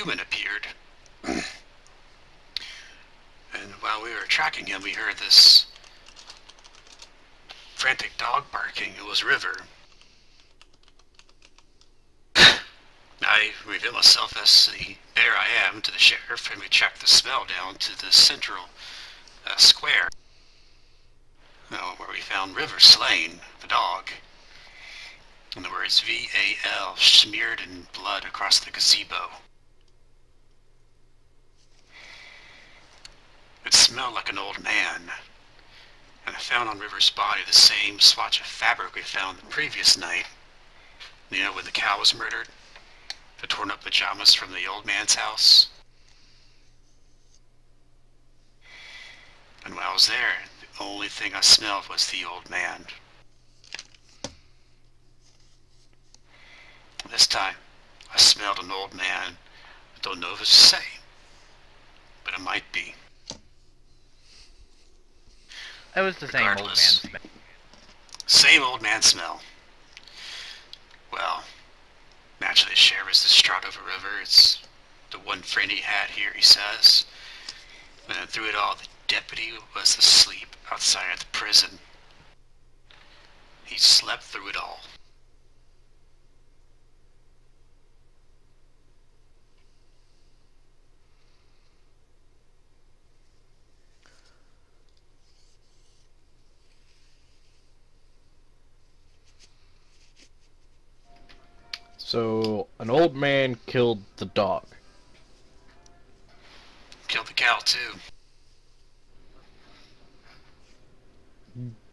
human appeared. And while we were tracking him, we heard this frantic dog barking. It was River. I revealed myself as the bear I am to the sheriff, and we tracked the smell down to the central square, where we found River slain, the dog, and the words V-A-L smeared in blood across the gazebo. It smelled like an old man, and I found on River's body the same swatch of fabric we found the previous night. You know, when the cow was murdered? The torn up pajamas from the old man's house. And while I was there, the only thing I smelled was the old man. This time, I smelled an old man. I don't know if it's the same, but it might be. That was the same old man smell. Same old man smell. Well, naturally the sheriff is distraught over River. It's the one friend he had here, he says. And through it all, the deputy was asleep outside of the prison. He slept through it all. So, an old man killed the dog. Killed the cow, too.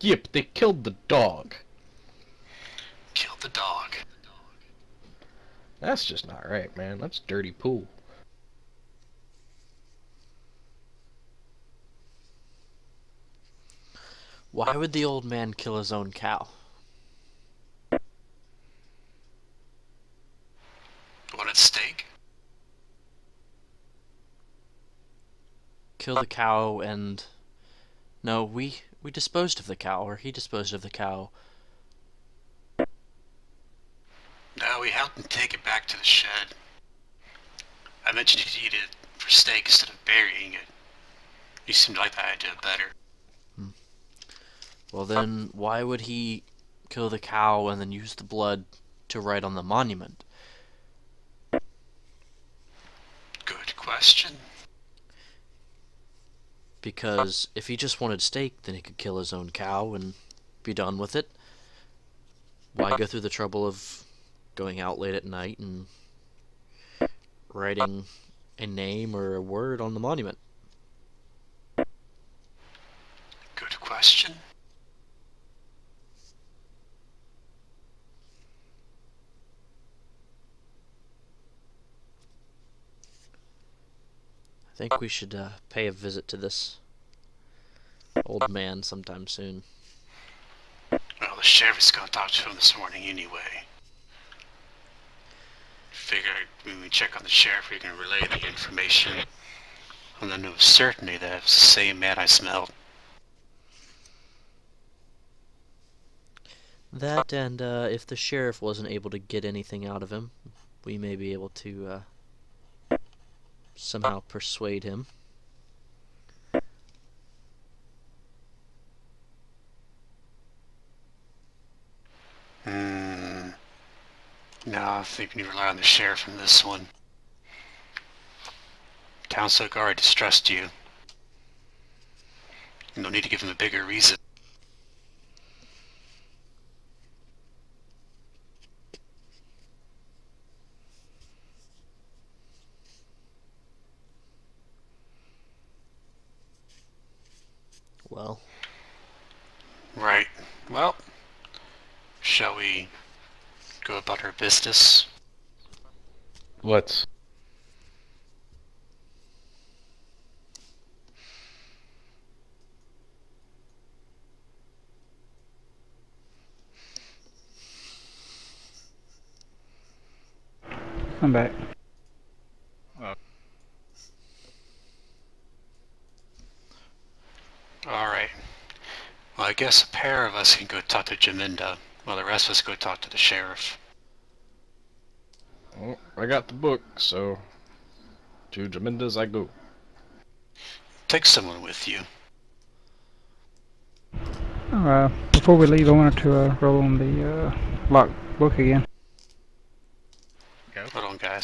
Yep, they killed the dog. Killed the dog. That's just not right, man. That's dirty pool. Why would the old man kill his own cow? Wanted steak? Kill the cow and... No, we disposed of the cow, or he disposed of the cow. No, we helped him take it back to the shed. I mentioned he'd eat it for steak instead of burying it. He seemed to like that idea better. Well then, why would he kill the cow and then use the blood to write on the monument? Good question. Because if he just wanted steak, then he could kill his own cow and be done with it. Why go through the trouble of going out late at night and writing a name or a word on the monument? Good question. I think we should pay a visit to this old man sometime soon. Well, the sheriff is going to talk to him this morning anyway. Figure when we check on the sheriff, we can relay the information. And then know with certainty that it's the same man I smelled. That, and if the sheriff wasn't able to get anything out of him, we may be able to somehow persuade him. No, I think we need to rely on the sheriff in this one. Townsfolk already distrust you. No need to give him a bigger reason. Well. Right. Well, shall we go about our business? Let's. I'm back. Alright. Well, I guess a pair of us can go talk to Jaminda, while the rest of us go talk to the sheriff. Well, I got the book, so To Jaminda's I go. Take someone with you. Before we leave, I wanted to roll on the locked book again. Go. Hold on, guys.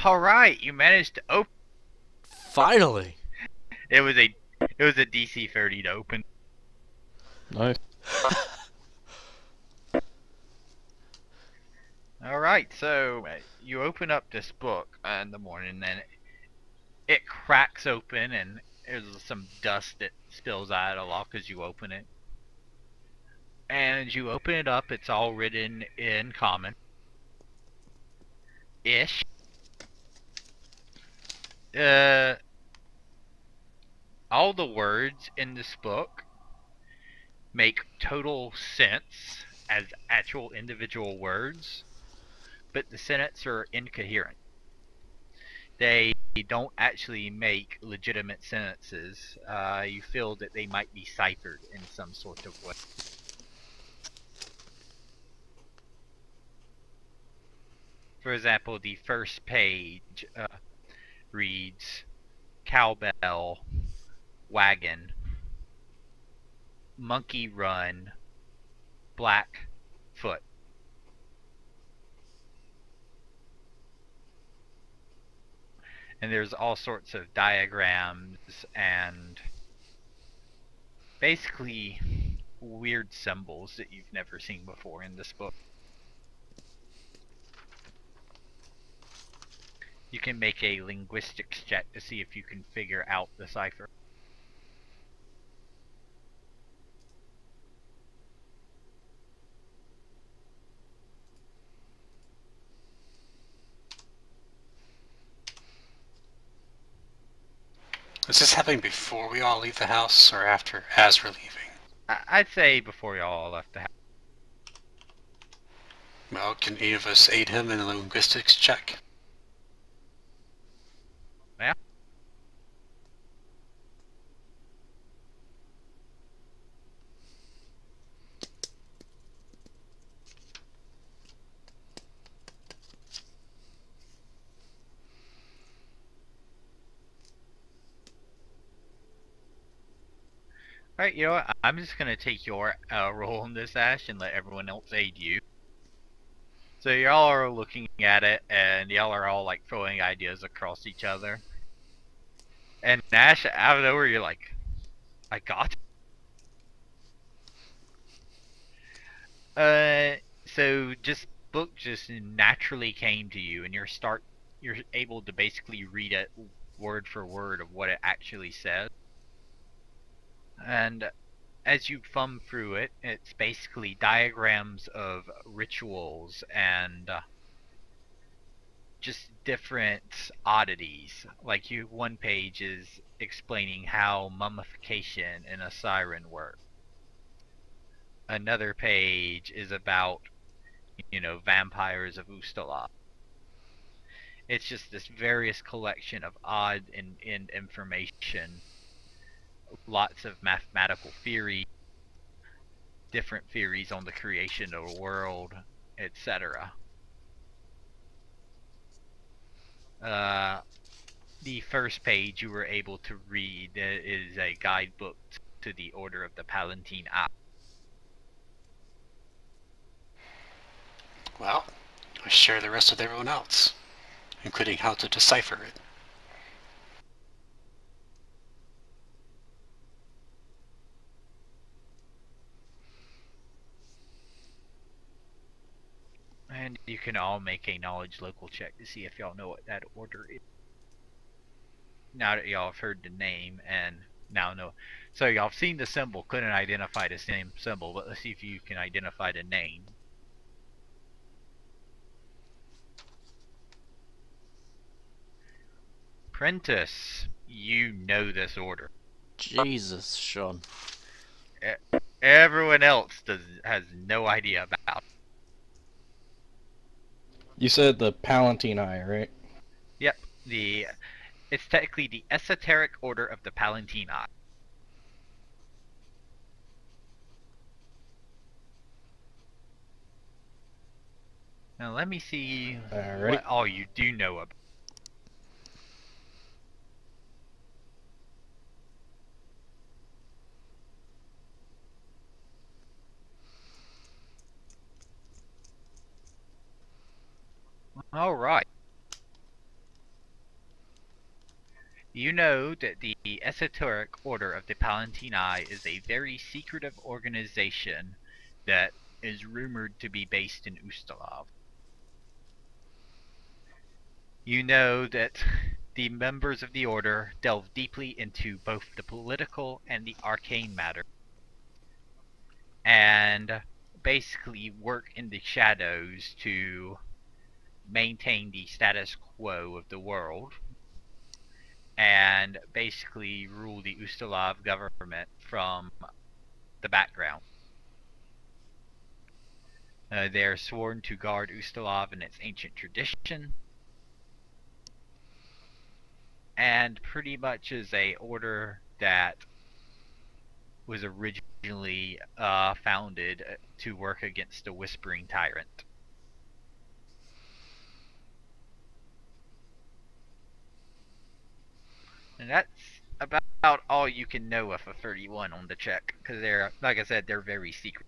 Alright, you managed to open. Finally! It was a DC 30 to open. Nice. Alright, so you open up this book in the morning, and it cracks open, and there's some dust that spills out of the lock as you open it. And you open it up, it's all written in common. Ish. All the words in this book make total sense as actual individual words, but the sentences are incoherent. They don't actually make legitimate sentences. You feel that they might be ciphered in some sort of way. For example, the first page reads cowbell, wagon, monkey run, black foot. And there's all sorts of diagrams and basically weird symbols that you've never seen before in this book. You can make a linguistics check to see if you can figure out the cipher. Is this happening before we all leave the house or after, as we're leaving? I'd say before y'all left the house. Well, can any of us aid him in a linguistics check? Yeah. Alright, you know what? I'm just gonna take your role in this, Ash, and let everyone else aid you. So y'all are looking at it, and y'all are all like throwing ideas across each other. And Ash, out of nowhere, you're like, I got it. So just book just naturally came to you, and you're able to basically read it word for word of what it actually says. And as you thumb through it, it's basically diagrams of rituals and just different oddities. Like one page is explaining how mummification in a siren works. Another page is about, vampires of Ustala. It's just this various collection of odd and information. Lots of mathematical theory, different theories on the creation of the world, etc. The first page you were able to read is a guidebook to the Order of the Palatine Eye. Well, I share the rest with everyone else, including how to decipher it. And you can all make a knowledge local check to see if y'all know what that order is. Now that y'all have heard the name and now know. So y'all have seen the symbol, couldn't identify the same symbol, but let's see if you can identify the name. Prentice, you know this order. Jesus, Sean. Everyone else has no idea about. You said the Palatine Eye, right? Yep, it's technically the Esoteric Order of the Palatine Eye. Now let me see Alrighty. what all you do know about. Alright. You know that the Esoteric Order of the Palatini is a very secretive organization that is rumored to be based in Ustalav. You know that the members of the Order delve deeply into both the political and the arcane matter, and basically work in the shadows to maintain the status quo of the world, and basically rule the Ustalav government from the background. They are sworn to guard Ustalav and its ancient tradition, and pretty much is a order that was originally founded to work against the Whispering Tyrant. And that's about all you can know of a 31 on the check, because they're, like I said, they're very secret.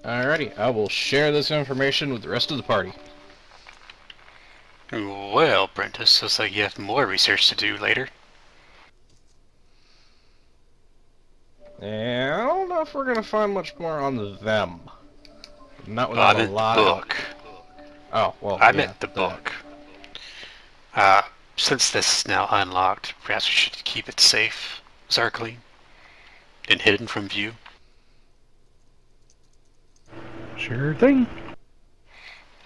Alrighty, I will share this information with the rest of the party. Well, Prentice, looks like you have more research to do later. And I don't know if we're gonna find much more on them. Not Well, I without a meant the lot book. Oh, well, I yeah, meant the that. book. Since this is now unlocked, perhaps we should keep it safe, Zarkly, and hidden from view. Sure thing.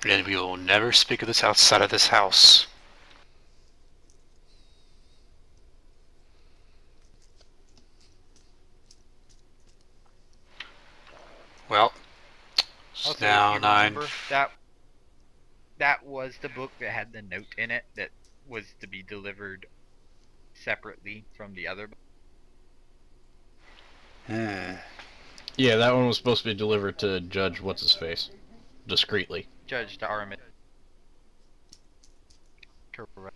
And we will never speak of this outside of this house. Well, it's Also, now you 9. remember that was the book that had the note in it that was to be delivered separately from the other book. Yeah, that one was supposed to be delivered to Judge What's-His-Face. Discreetly. Judge Darman. Correct.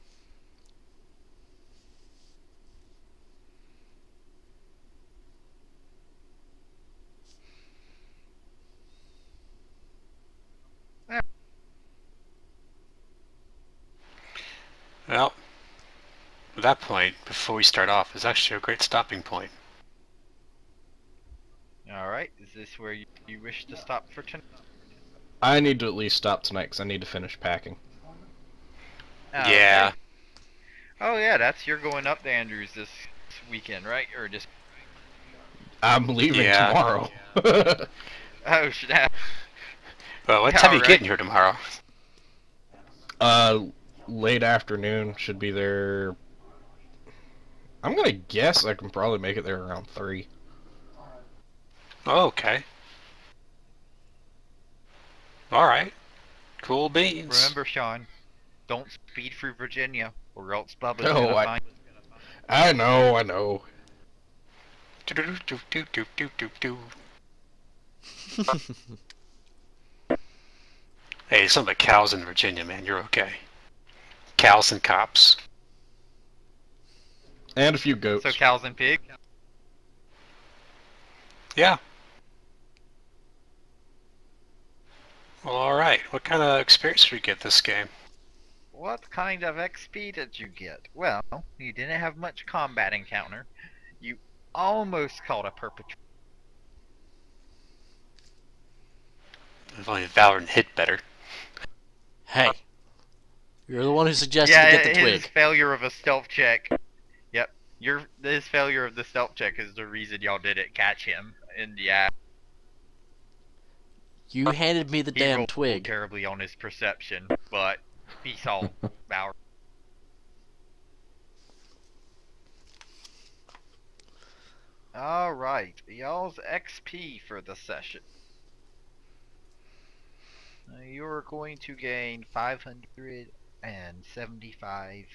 Well, at that point, before we start off, is actually a great stopping point. Alright, is this where you wish to stop for tonight? I need to at least stop tonight because I need to finish packing. Yeah. Okay. Oh yeah, you're going up to Andrews this weekend, right? Or just... I'm leaving Yeah. tomorrow. Oh snap. Well, what Yeah, time are you alright. getting here tomorrow? Late afternoon. Should be there. I'm gonna guess I can probably make it there around 3. Oh, okay. Alright. Cool beans. Remember, Sean, don't speed through Virginia, or else Bubba's Oh, gonna find... I know. Hey, some of the cows in Virginia, man. You're okay. Cows and cops. And a few goats. So cows and pig? Yeah. Well, alright. What kind of experience did we get this game? What kind of XP did you get? Well, you didn't have much combat encounter. You almost caught a perpetrator. If only Valorant hit better. Hey, you're the one who suggested Yeah, to get the his twig. failure of a stealth check. Yep, his failure of the stealth check is the reason y'all didn't catch him in the act. You handed me the He damn rolled twig. terribly on his perception, but he saw Valor. Alright, y'all's XP for the session. You're going to gain 575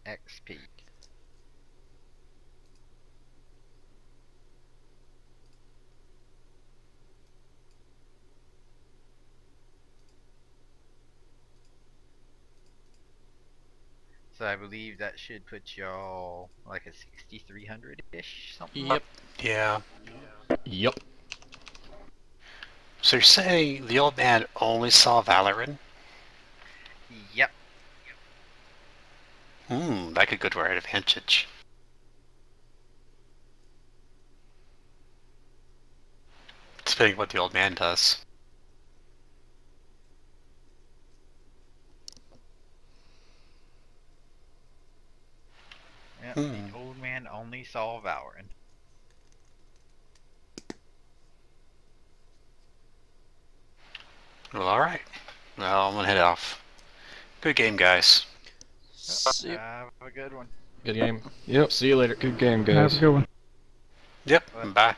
XP. So I believe that should put y'all like a 6,300-ish, something. Yep. Yeah. Yup. So you're saying the old man only saw Valoran? Yep. That could go to our advantage. Depending what the old man does. Yep. The old man only saw Valoran. Well, alright. Well, I'm gonna head off. Good game, guys. See ya. Have a good one. Good game. Yep. See you later. Good game, guys. Have a good one. Yep, Bye. bye.